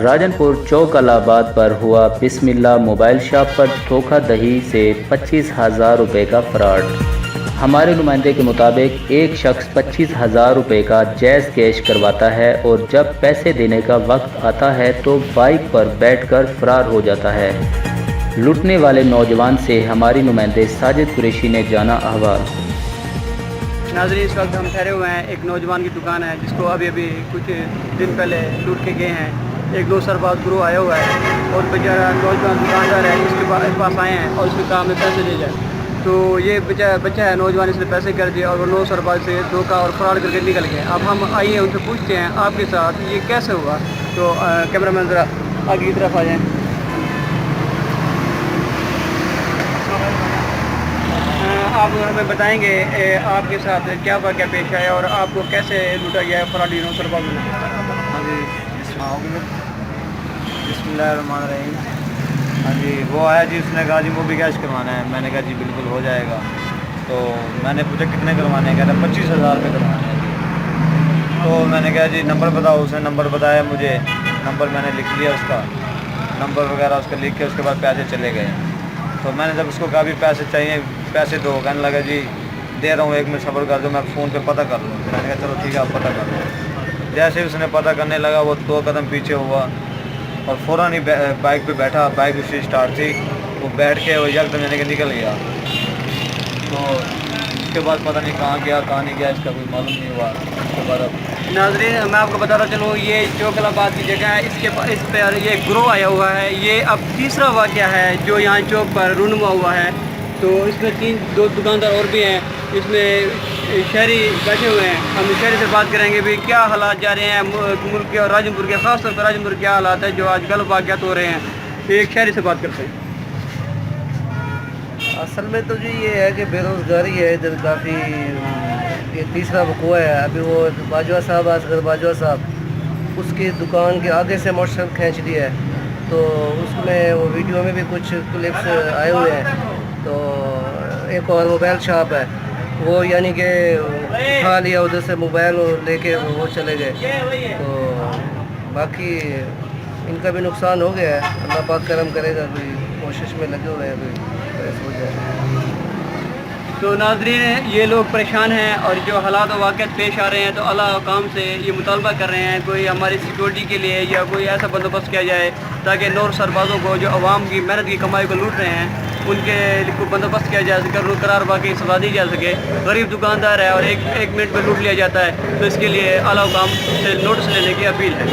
راجنپور چوک الہٰباد پر ہوا بسم اللہ mobile shop پر دھوکہ دہی سے 25,000 روپے کا فراڈ۔ ہمارے نمائندے کے مطابق ایک شخص 25,000 روپے کا جائز کیش کرواتا ہے اور جب پیسے دینے کا وقت آتا ہے تو بائک پر بیٹھ کر فرار ہو جاتا ہے۔ لوٹنے والے نوجوان سے ہماری نمائندے ساجد قریشی نے جانا احوال۔ ناظرین، اس وقت ہم ٹھہرے ہوئے ہیں، ایک نوجوان کی دکان ہے جس کو ابھی کچھ دن پہلے لوٹ کے گئے ہیں۔ ایک دو سربراہ گروہ آیا ہوا ہے اور بیچارہ نوجوان دکاندار ہے، اس کے پاس آئے ہیں اور اس کے کام میں پیسے لے جائیں تو یہ بچہ ہے نوجوان، اس نے پیسے کر دیے اور وہ 9 سربراہ سے دھوکہ اور فراڈ کر کے نکل گئے۔ اب ہم آئیے ان سے پوچھتے ہیں آپ کے ساتھ یہ کیسے ہوا۔ تو کیمرہ مین ذرا آگے کی طرف آ جائیں۔ آپ ہمیں بتائیں گے آپ کے ساتھ کیا واقعہ پیش آیا اور آپ کو کیسے لوٹا گیا ہے فراڈی 9 سربراہ میں؟ ہاں جی، بسم اللہ الرحمن الرحیم۔ ہاں جی، وہ آیا جی، اس نے کہا جی موبی کیش کروانا ہے۔ میں نے کہا جی بالکل ہو جائے گا۔ تو میں نے پوچھا کتنے کروانے ہیں، کہتا 25,000 روپے کروانے ہیں جی۔ تو میں نے کہا جی نمبر بتاؤ، اس نے نمبر بتایا مجھے، نمبر میں نے لکھ لیا، اس کا نمبر وغیرہ اس کا لکھ کے اس کے بعد پیسے چلے گئے۔ تو میں نے جب اس کو کہا بھی پیسے چاہیے، پیسے دو، کہنے لگا جی دے رہا ہوں، 1 منٹ صبر کر دو، میں فون پہ پتہ کر لوں۔ میں نے کہا چلو ٹھیک ہے، آپ پتہ کر لو۔ جیسے ہی اس نے پتہ کرنے لگا وہ 2 قدم پیچھے ہوا اور فوراً ہی بائک پہ بیٹھا، بائک اس کی اسٹارٹ تھی، وہ بیٹھ کے وہ یکدم یعنی کہ نکل گیا۔ تو اس کے بعد پتہ نہیں کہاں گیا کہاں نہیں گیا، اس کا کوئی معلوم نہیں ہوا۔ اس کے بعد اب ناظرین، میں آپ کو بتاتا چلوں، یہ چوک الہٰباد کی جگہ ہے، اس پہ یہ گروہ آیا ہوا ہے۔ یہ اب تیسرا واقعہ ہے جو یہاں چوک پر رونما ہوا ہے۔ تو اس میں 2 دکاندار اور بھی ہیں، اس میں شہری بیٹھے ہوئے ہیں۔ ہم شہری سے بات کریں گے بھی کیا حالات جا رہے ہیں ملک کے اور راجنپور کے، خاص طور پر راجنپور کیا حالات ہے جو آج کل واقعات ہو رہے ہیں۔ ایک شہری سے بات کرتے ہیں۔ اصل میں تو جی یہ ہے کہ بے روزگاری ہے ادھر کافی، یہ تیسرا وقوع ہے۔ ابھی وہ باجوہ صاحب، اصغر باجوہ صاحب، اس کی دکان کے آگے سے موٹر سائیکل کھینچ لیا ہے۔ تو اس میں وہ ویڈیو میں بھی کچھ کلپس آئے ہوئے ہیں۔ تو ایک اور موبائل شاپ ہے، وہ یعنی کہ اٹھا لیا ادھر سے موبائل اور لے کے وہ چلے گئے۔ تو باقی ان کا بھی نقصان ہو گیا ہے، اللہ پاک کرم کرے گا، کوئی کوشش میں لگے ہوئے ہیں کوئی ہو جائے۔ تو ناظرین، یہ لوگ پریشان ہیں اور جو حالات و واقعات پیش آ رہے ہیں تو اعلیٰ حکام سے یہ مطالبہ کر رہے ہیں کوئی ہماری سیکورٹی کے لیے یا کوئی ایسا بندوبست کیا جائے تاکہ 9 سربازوں کو جو عوام کی محنت کی کمائی کو لوٹ رہے ہیں ان کے کو بندوبست کیا جا سکے، قرار باقی سزا دی جا سکے۔ غریب دکاندار ہے اور ایک منٹ میں لوٹ لیا جاتا ہے، تو اس کے لیے اعلیٰ حکام سے نوٹس لینے کی اپیل ہے۔